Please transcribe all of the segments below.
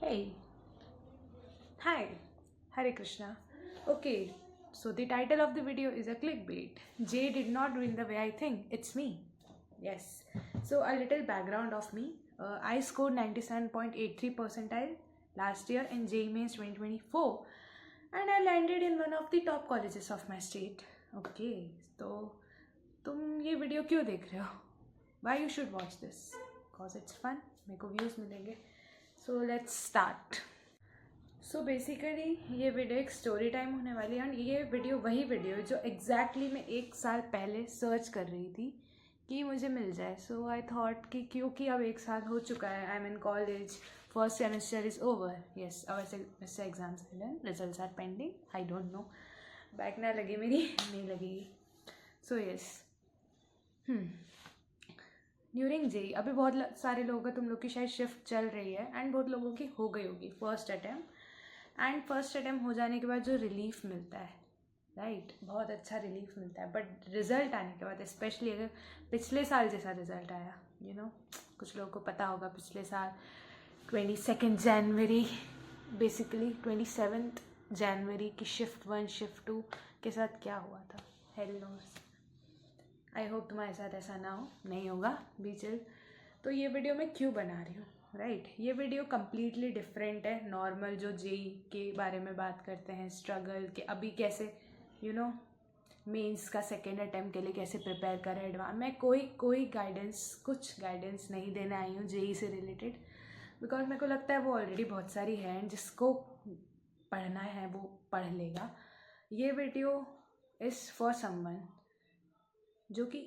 Hey, hi, Hare Krishna. Okay, so the title of the video is a clickbait. Jay did not win the way I think. It's me. Yes. So a little background of me. I scored 97.83 percentile last year in JEE Mains 2024, and I landed in one of the top colleges of my state. Okay, तो तुम ये video क्यों देख रहे हो? Why you should watch this? Cause it's fun. मेरे को views मिलेंगे. So let's start. So basically ये वीडियो एक स्टोरी टाइम होने वाली है, एंड ये वीडियो वही वीडियो है जो एग्जैक्टली मैं एक साल पहले सर्च कर रही थी कि मुझे मिल जाए. सो आई थॉट कि क्योंकि अब एक साल हो चुका है, I am in college, first semester is over. Yes, our semester exams are done, results are pending. I don't know, back ना लगे मेरी, नहीं लगेगी. सो येस, ड्यूरिंग जेई अभी बहुत सारे लोगों का, तुम लोग की शायद शिफ्ट चल रही है, एंड बहुत लोगों की हो गई होगी first attempt. And first attempt हो जाने के बाद जो रिलीफ मिलता है, राइट, बहुत अच्छा रिलीफ मिलता है. बट रिजल्ट आने के बाद, स्पेशली अगर पिछले साल जैसा रिजल्ट आया, कुछ लोगों को पता होगा पिछले साल 22 जनवरी, बेसिकली 27 जनवरी की शिफ्ट 1 शिफ्ट 2 के साथ क्या हुआ था. Hello nose. आई होप तुम्हारे साथ ऐसा ना हो, नहीं होगा भी चिल. तो ये वीडियो मैं क्यों बना रही हूँ, राइट. ये वीडियो कम्प्लीटली डिफरेंट है. नॉर्मल जो जेई के बारे में बात करते हैं, स्ट्रगल के अभी कैसे मेंस का सेकेंड अटैम्प्ट के लिए कैसे प्रिपेयर करें एडवांस, मैं कोई गाइडेंस, कुछ गाइडेंस नहीं देने आई हूँ जेई से रिलेटेड, बिकॉज मेरे को लगता है वो ऑलरेडी बहुत सारी है, जिसको पढ़ना है वो पढ़ लेगा. ये वीडियो इज़ फॉर समवन जो कि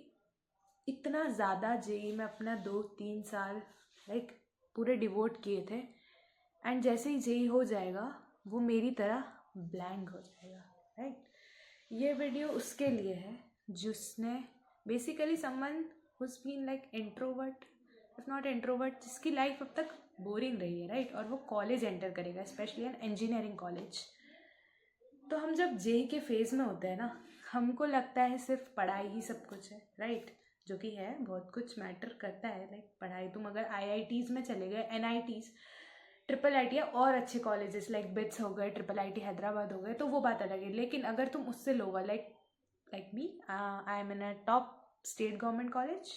इतना ज़्यादा जेई में अपना 2-3 साल लाइक पूरे डिवोट किए थे, एंड जैसे ही जेई हो जाएगा वो मेरी तरह ब्लैंक हो जाएगा, राइट. ये वीडियो उसके लिए है जिसने basically someone who's been like introvert, if not introvert, जिसकी लाइफ अब तक बोरिंग रही है, राइट. और वो कॉलेज एंटर करेगा, स्पेशली एन इंजीनियरिंग कॉलेज. तो हम जब जेई के फेज़ में होते हैं ना, हमको लगता है सिर्फ पढ़ाई ही सब कुछ है, राइट. जो कि है, बहुत कुछ मैटर करता है, लाइक पढ़ाई. तुम अगर आईआईटीज़ में चले गए, एनआईटीज़, ट्रिपल आई टी और अच्छे कॉलेजेस लाइक बिट्स हो गए, ट्रिपल आई टी हैदराबाद हो गए, तो वो बात अलग है. लेकिन अगर तुम उससे lower, like me, I am in a top state government college,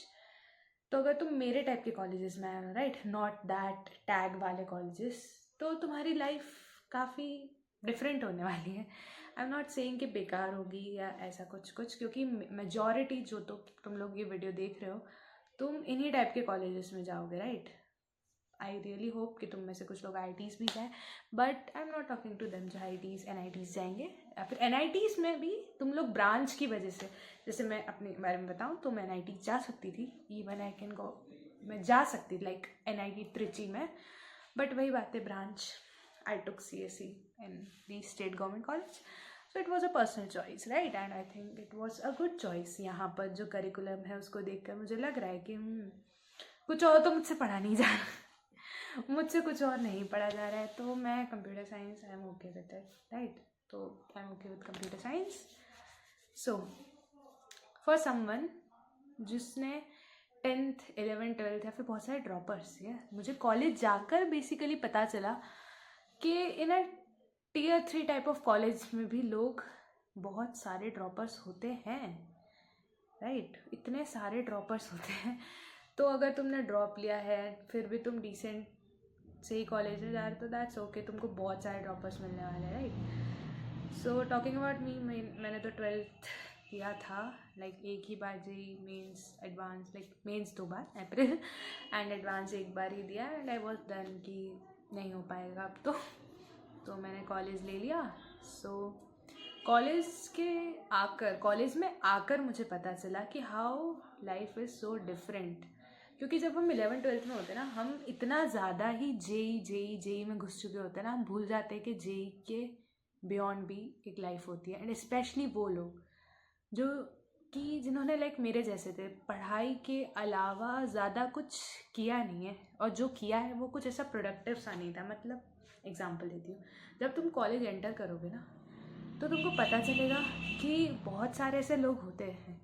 तो अगर तुम मेरे टाइप के कॉलेजेस में आए, राइट, नॉट दैट टैग वाले कॉलेजेस, तो तुम्हारी लाइफ काफ़ी डिफरेंट होने वाली है. आई एम नॉट सेइंग कि बेकार होगी या ऐसा कुछ, क्योंकि मेजॉरिटी जो तो तुम लोग ये वीडियो देख रहे हो, तुम इन्हीं टाइप के कॉलेजेस में जाओगे, राइट. आई रियली होप कि तुम में से कुछ लोग आईटीज़ भी जाए, but I am not talking to them जो आईटीज़ एनआईटीज़ जाएंगे. या फिर एनआईटीज़ में भी तुम लोग ब्रांच की वजह से, जैसे मैं अपने बारे में बताऊँ तो मैं एनआईटी जा सकती थी, इवन आई कैन गो, मैं जा सकती थी लाइक एनआईटी त्रिची में, बट वही बात है, branch I took CSE in the state government college. So it was a personal choice, right, and I think it was a good choice. यहाँ पर जो करिकुलम है उसको देखकर मुझे लग रहा है कि कुछ और तो मुझसे पढ़ा नहीं जा रहा, मुझसे कुछ और नहीं पढ़ा जा रहा है. तो मैं computer science, I am okay with it, right. तो I am okay with computer science. So for someone जिसने 10th 11th 12th या फिर बहुत सारे ड्रॉपर्स, या मुझे कॉलेज जाकर बेसिकली पता चला कि इन अ Tier 3 टाइप ऑफ कॉलेज में भी लोग, बहुत सारे ड्रॉपर्स होते हैं, राइट. इतने सारे ड्रॉपर्स होते हैं. तो अगर तुमने ड्रॉप लिया है फिर भी तुम डिसेंट से ही कॉलेज में जा रहे, तो दैट्स ओके, तुमको बहुत सारे ड्रॉपर्स मिलने वाले हैं, right. So talking about me, मैंने तो 12th किया था लाइक एक ही बार, JEE Mains advance, like Mains 2 बार, अप्रैल, एंड एडवांस एक बार ही दिया, एंड आई वॉज डन कि नहीं हो पाएगा अब तो मैंने कॉलेज ले लिया. सो कॉलेज में आकर मुझे पता चला कि how life is so different. क्योंकि जब हम 11th 12th में होते हैं ना, हम इतना ज़्यादा ही जेई में घुस चुके होते हैं ना, हम भूल जाते हैं कि जेई के बियॉन्ड भी एक लाइफ होती है. एंड स्पेशली वो लोग जो कि जिन्होंने लाइक मेरे जैसे थे, पढ़ाई के अलावा ज़्यादा कुछ किया नहीं है, और जो किया है वो कुछ ऐसा प्रोडक्टिव सा नहीं था. मतलब एग्जाम्पल देती हूँ, जब तुम कॉलेज एंटर करोगे ना, तो तुमको पता चलेगा कि बहुत सारे ऐसे लोग होते हैं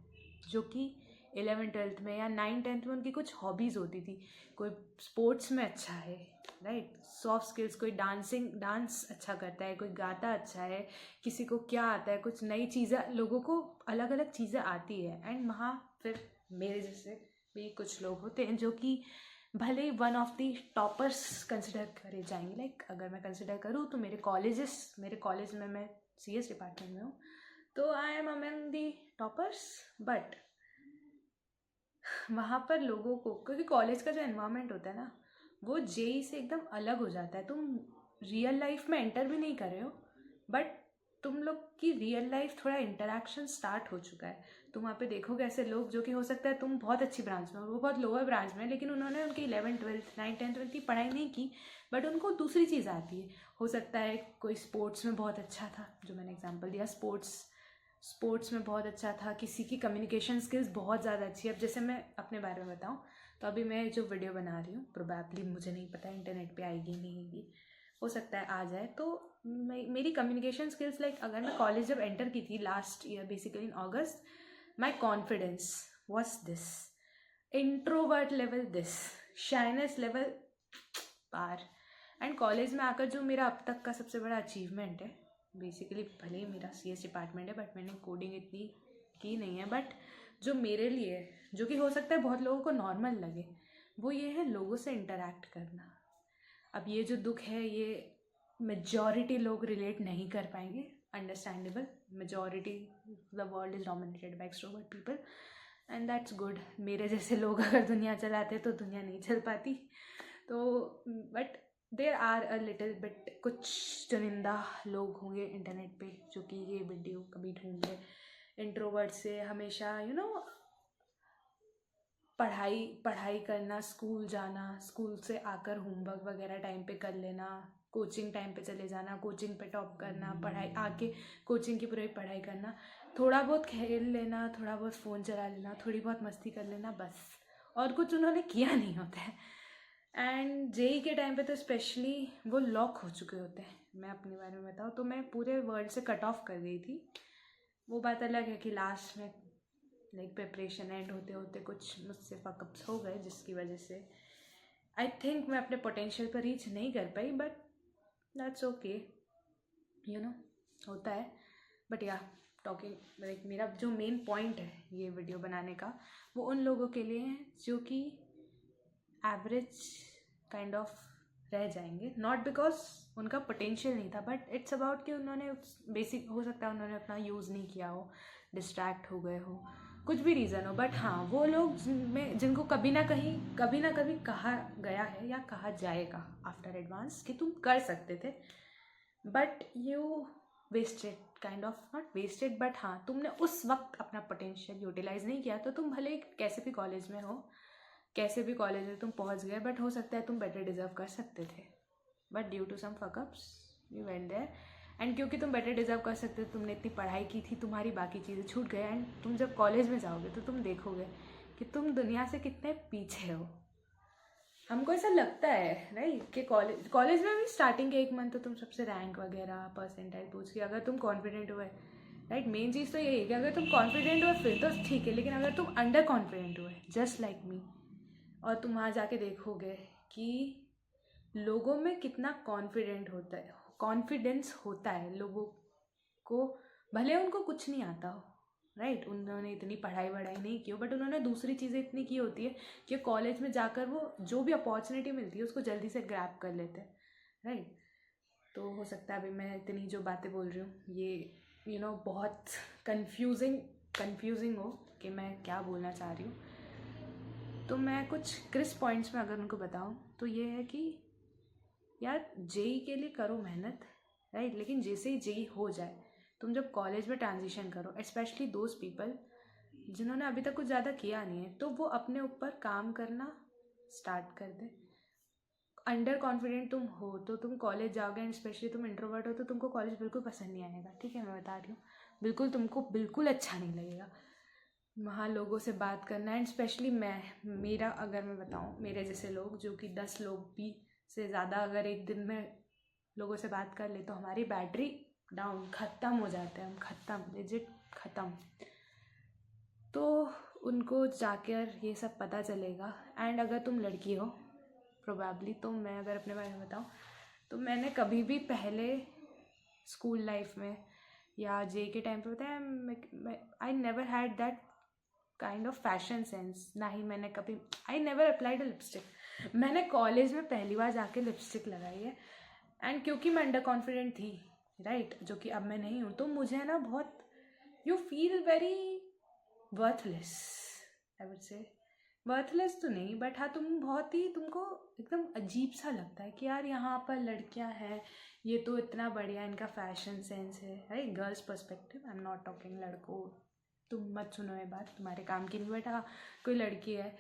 जो कि 11th-12th में या 9th-10th में उनकी कुछ हॉबीज़ होती थी। कोई स्पोर्ट्स में अच्छा है, राइट, सॉफ्ट स्किल्स, कोई डांस अच्छा करता है, कोई गाता अच्छा है, किसी को क्या आता है, कुछ नई चीज़ें, लोगों को अलग अलग चीज़ें आती है। एंड वहाँ फिर मेरे जैसे भी कुछ लोग होते हैं जो कि भले ही one of the toppers consider करे जाएंगे। लाइक अगर मैं कंसिडर करूँ तो मेरे कॉलेज में मैं CS डिपार्टमेंट में हूँ, तो I M among the toppers. But वहाँ पर लोगों को, क्योंकि कॉलेज का जो एनवायरनमेंट होता है ना, वो जेई से एकदम अलग हो जाता है। तुम रियल लाइफ में एंटर भी नहीं कर रहे हो, बट तुम लोग की रियल लाइफ थोड़ा इंटरेक्शन स्टार्ट हो चुका है। तुम वहाँ पे देखोगे ऐसे लोग जो कि हो सकता है तुम बहुत अच्छी ब्रांच में हो, वो बहुत लोअर ब्रांच में है, लेकिन उन्होंने उनकी 11th-12th 9th-10th की पढ़ाई नहीं की, बट उनको दूसरी चीज़ आती है। हो सकता है कोई स्पोर्ट्स में बहुत अच्छा था, जो मैंने एग्जाम्पल दिया, स्पोर्ट्स में बहुत अच्छा था, किसी की कम्युनिकेशन स्किल्स बहुत ज़्यादा अच्छी है। अब जैसे मैं अपने बारे में बताऊँ, तो अभी मैं जो वीडियो बना रही हूँ, प्रोबेबली, मुझे नहीं पता इंटरनेट पे आएगी नहीं आएगी, हो सकता है आ जाए। तो मेरी कम्युनिकेशन स्किल्स, लाइक अगर मैं कॉलेज जब एंटर की थी last year, basically in August, my confidence was this, introvert level this, shyness level पार। एंड कॉलेज में आकर जो मेरा अब तक का सबसे बड़ा अचीवमेंट है, बेसिकली भले ही मेरा CS डिपार्टमेंट है, बट मैंने कोडिंग इतनी की नहीं है, बट जो मेरे लिए, जो कि हो सकता है बहुत लोगों को नॉर्मल लगे, वो ये है लोगों से इंटरेक्ट करना। अब ये जो दुख है, ये मेजॉरिटी लोग रिलेट नहीं कर पाएंगे, understandable. Majority, the world is dominated by extrovert people, and that's good. मेरे जैसे लोग अगर दुनिया चलाते तो दुनिया नहीं चल पाती। तो but there are a little bit, कुछ चुनिंदा लोग होंगे इंटरनेट पे जो कि ये वीडियो कभी ढूंढ ले, इंट्रोवर्ट से हमेशा पढ़ाई करना, स्कूल जाना, स्कूल से आकर होमवर्क वगैरह टाइम पे कर लेना, कोचिंग टाइम पे चले जाना, कोचिंग पे टॉप करना, पढ़ाई आके कोचिंग की पूरी पढ़ाई करना, थोड़ा बहुत खेल लेना, थोड़ा बहुत फ़ोन चला लेना, थोड़ी बहुत मस्ती कर लेना, बस, और कुछ उन्होंने किया नहीं होता है। एंड जेई के टाइम पे तो स्पेशली वो लॉक हो चुके होते हैं। मैं अपने बारे में बताऊँ तो मैं पूरे वर्ल्ड से कट ऑफ कर गई थी। वो बात अलग है कि लास्ट में लाइक प्रिपरेशन एंड होते होते कुछ मुझसे फकअप्स हो गए, जिसकी वजह से आई थिंक मैं अपने पोटेंशियल पर रीच नहीं कर पाई, बट दैट्स ओके, होता है। बट या टॉकिंग, लाइक मेरा जो मेन पॉइंट है ये वीडियो बनाने का, वो उन लोगों के लिए है जो कि एवरेज काइंड ऑफ रह जाएंगे, नॉट बिकॉज उनका पोटेंशियल नहीं था, बट इट्स अबाउट कि उन्होंने बेसिक, हो सकता है उन्होंने अपना यूज़ नहीं किया हो, डिस्ट्रैक्ट हो गए हो, कुछ भी रीज़न हो। बट हाँ, वो लोग जिनको कभी ना कभी कहा गया है या कहा जाएगा आफ्टर एडवांस कि तुम कर सकते थे, but you wasted, kind of not wasted, but हाँ, तुमने उस वक्त अपना पोटेंशियल यूटिलाइज नहीं किया। तो तुम भले कैसे भी कॉलेज में हो, कैसे भी कॉलेज में तुम पहुंच गए, बट हो सकता है तुम बेटर डिजर्व कर सकते थे, but due to some fuckups you went there. And क्योंकि तुम बेटर डिजर्व कर सकते थे, तुमने इतनी पढ़ाई की थी, तुम्हारी बाकी चीज़ें छूट गए, एंड तुम जब कॉलेज में जाओगे तो तुम देखोगे कि तुम दुनिया से कितने पीछे हो। हमको ऐसा लगता है राइट कि कॉलेज में भी स्टार्टिंग के 1 मंथ तो तुम सबसे रैंक वगैरह परसेंटाइल पूछ के, अगर तुम कॉन्फिडेंट हुए, राइट, मेन चीज़ तो यही है कि अगर तुम कॉन्फिडेंट हुए फिर तो ठीक है, लेकिन अगर तुम अंडर कॉन्फिडेंट हुए जस्ट लाइक मी, और तुम वहाँ जाके देखोगे कि लोगों में कितना कॉन्फिडेंस होता है लोगों को, भले उनको कुछ नहीं आता हो, राइट, उन्होंने इतनी पढ़ाई वढ़ाई नहीं की हो, बट उन्होंने दूसरी चीज़ें इतनी की होती है कि कॉलेज में जाकर वो जो भी अपॉर्चुनिटी मिलती है उसको जल्दी से ग्रैब कर लेते हैं, राइट। तो हो सकता है अभी मैं इतनी जो बातें बोल रही हूँ ये बहुत कंफ्यूजिंग हो कि मैं क्या बोलना चाह रही हूँ। तो मैं कुछ क्रिस्प पॉइंट्स में अगर उनको बताऊँ तो ये है कि यार जेई के लिए करो मेहनत, राइट, लेकिन जैसे ही जेई हो जाए, तुम जब कॉलेज में ट्रांजिशन करो, स्पेशली दोज पीपल जिन्होंने अभी तक कुछ ज़्यादा किया नहीं है, तो वो अपने ऊपर काम करना स्टार्ट कर दे। अंडर कॉन्फिडेंट तुम हो तो तुम कॉलेज जाओगे, एंड स्पेशली तुम इंट्रोवर्ट हो तो तुमको कॉलेज बिल्कुल पसंद नहीं आएगा, ठीक है, मैं बता रही हूँ, बिल्कुल तुमको बिल्कुल अच्छा नहीं लगेगा वहाँ लोगों से बात करना। एंड स्पेशली मेरा अगर मैं बताऊँ, मेरे जैसे लोग जो कि 10 लोग भी से ज़्यादा अगर एक दिन में लोगों से बात कर ले तो हमारी बैटरी डाउन, ख़त्म हो जाते हैं हम, ख़त्म, लेजिट ख़त्म। तो उनको जाकर ये सब पता चलेगा। एंड अगर तुम लड़की हो प्रोबेबली, तो मैं अगर अपने बारे में बताऊँ तो मैंने कभी भी पहले स्कूल लाइफ में या जे के टाइम पे बताया, I never had that kind of fashion sense. ना ही मैंने कभी, I never applied a lipstick. मैंने कॉलेज में पहली बार जाके लिपस्टिक लगाई है। एंड क्योंकि मैं अंडर कॉन्फिडेंट थी, राइट, जो कि अब मैं नहीं हूँ, तो मुझे ना बहुत, you feel very worthless, I would say. Worthless तो नहीं, बट हाँ, तुम बहुत ही, तुमको एकदम अजीब सा लगता है कि यार यहाँ पर लड़कियाँ हैं, ये तो इतना बढ़िया इनका फैशन सेंस है, right. Girls perspective, I am not talking लड़कों, तुम मत सुनो ये बात, तुम्हारे काम की नहीं। बेटा कोई लड़की है,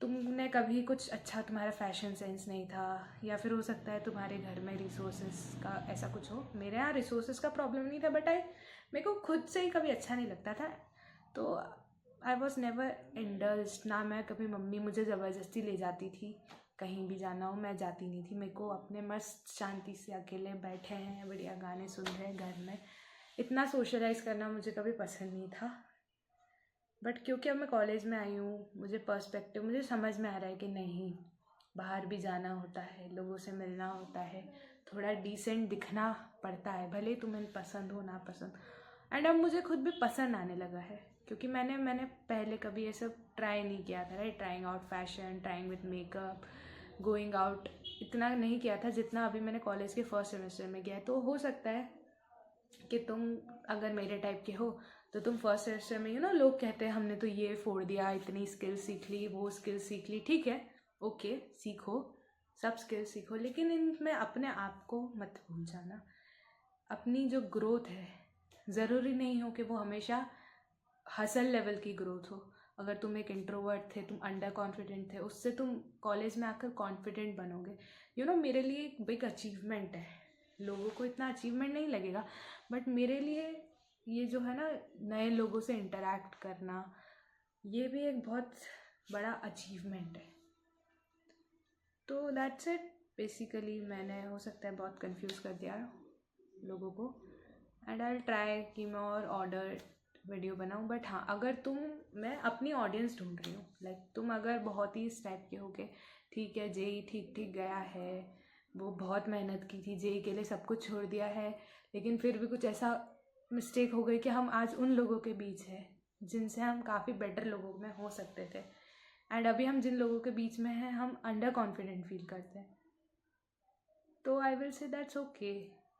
तुमने कभी कुछ अच्छा, तुम्हारा फैशन सेंस नहीं था, या फिर हो सकता है तुम्हारे घर में रिसोर्सेज का ऐसा कुछ हो। मेरे यहाँ रिसोर्सेज का प्रॉब्लम नहीं था, बट मेरे को खुद से ही कभी अच्छा नहीं लगता था। तो आई वॉज नेवर इंडल्ज्ड। ना मैं कभी, मम्मी मुझे ज़बरदस्ती ले जाती थी कहीं भी जाना हो, मैं जाती नहीं थी। मेरे को अपने मस्त शांति से अकेले बैठे हैं, बढ़िया गाने सुन रहे हैं घर में, इतना सोशलाइज़ करना मुझे कभी पसंद नहीं था। बट क्योंकि अब मैं कॉलेज में आई हूँ, मुझे पर्सपेक्टिव, मुझे समझ में आ रहा है कि नहीं, बाहर भी जाना होता है, लोगों से मिलना होता है, थोड़ा डिसेंट दिखना पड़ता है, भले तुम्हें पसंद हो ना पसंद। एंड अब मुझे खुद भी पसंद आने लगा है, क्योंकि मैंने पहले कभी ये सब ट्राई नहीं किया था, right. Trying out fashion, trying with makeup, going out, इतना नहीं किया था जितना अभी मैंने कॉलेज के फर्स्ट सेमेस्टर में किया है। तो हो सकता है कि तुम अगर मेरे टाइप के हो तो तुम फर्स्ट सेमेस्टर में, लोग कहते हैं हमने तो ये फोड़ दिया, इतनी स्किल सीख ली, वो स्किल सीख ली, ठीक है, ओके, सीखो, सब स्किल सीखो, लेकिन इनमें अपने आप को मत भूल जाना। अपनी जो ग्रोथ है, ज़रूरी नहीं हो कि वो हमेशा हसल लेवल की ग्रोथ हो। अगर तुम एक इंट्रोवर्ट थे, तुम अंडर कॉन्फिडेंट थे, उससे तुम कॉलेज में आकर कॉन्फिडेंट बनोगे। मेरे लिए एक बिग अचीवमेंट है। लोगों को इतना अचीवमेंट नहीं लगेगा, बट मेरे लिए ये जो है ना, नए लोगों से इंटरेक्ट करना, ये भी एक बहुत बड़ा अचीवमेंट है। तो दैट्स इट बेसिकली। मैंने, हो सकता है बहुत कंफ्यूज कर दिया लोगों को, एंड आई ट्राई कि मैं और ऑर्डर वीडियो बनाऊँ। बट हाँ, अगर मैं अपनी ऑडियंस ढूंढ रही हूँ, लाइक तुम अगर बहुत ही इस टाइप के हो के, ठीक है, जेई ठीक ठीक गया है, वो बहुत मेहनत की थी, जेई के लिए सब कुछ छोड़ दिया है, लेकिन फिर भी कुछ ऐसा मिस्टेक हो गई कि हम आज उन लोगों के बीच हैं जिनसे हम काफ़ी बेटर लोगों में हो सकते थे, एंड अभी हम जिन लोगों के बीच में हैं हम अंडर कॉन्फिडेंट फील करते हैं। तो I will say that's okay,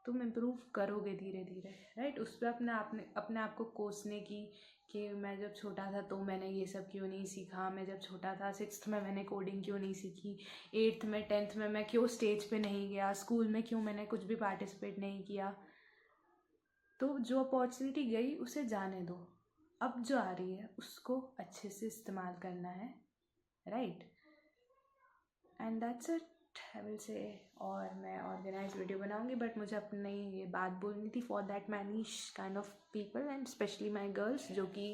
तुम इम्प्रूव करोगे धीरे धीरे, राइट। उस पर अपने आप को कोसने की कि मैं जब छोटा था तो मैंने ये सब क्यों नहीं सीखा, मैं जब छोटा था 6th में मैंने कोडिंग क्यों नहीं सीखी, 8th में 10th में मैं क्यों स्टेज पे नहीं गया, स्कूल में क्यों मैंने कुछ भी पार्टिसिपेट नहीं किया। तो जो अपॉर्चुनिटी गई उसे जाने दो, अब जो आ रही है उसको अच्छे से इस्तेमाल करना है, right. And that's it, I will say. और मैं ऑर्गेनाइज वीडियो बनाऊंगी, बट मुझे अपनी ये बात बोलनी थी for that my niche kind of people, and specially my girls, जो कि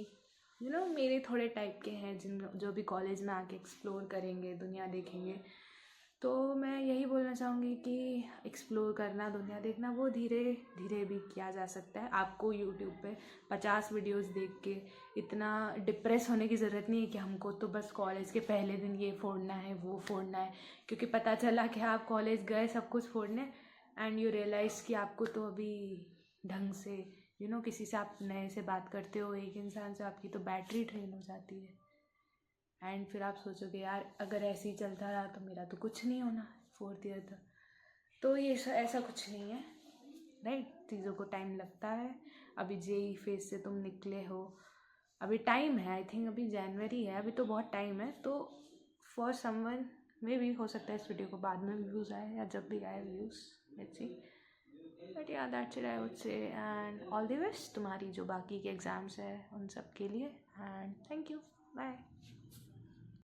मेरे थोड़े टाइप के हैं, जो भी कॉलेज में आके एक्सप्लोर करेंगे, दुनिया देखेंगे। तो मैं यही बोलना चाहूँगी कि एक्सप्लोर करना, दुनिया देखना, वो धीरे धीरे भी किया जा सकता है। आपको यूट्यूब पे 50 वीडियोस देख के इतना डिप्रेस होने की ज़रूरत नहीं है कि हमको तो बस कॉलेज के पहले दिन ये फोड़ना है, वो फोड़ना है, क्योंकि पता चला कि आप कॉलेज गए सब कुछ फोड़ने, एंड यू रियलाइज़ कि आपको तो अभी ढंग से किसी से आप नए से बात करते हो, एक इंसान से, आपकी तो बैटरी ड्रेन हो जाती है, एंड फिर आप सोचोगे यार अगर ऐसे ही चलता रहा तो मेरा तो कुछ नहीं होना 4th ईयर तक। तो ये ऐसा कुछ नहीं है, राइट। चीज़ों को टाइम लगता है। अभी जेई फेज से तुम निकले हो, अभी टाइम है, आई थिंक अभी जनवरी है, अभी तो बहुत टाइम है। तो फॉर समवन में भी हो सकता है इस वीडियो को बाद में व्यूज़ आए, या जब भी आए व्यूज़, लेट्स सी। बट या that's it I would say, and all the best तुम्हारी जो बाकी के एग्ज़ाम्स है उन सब के लिए, एंड थैंक यू, बाय।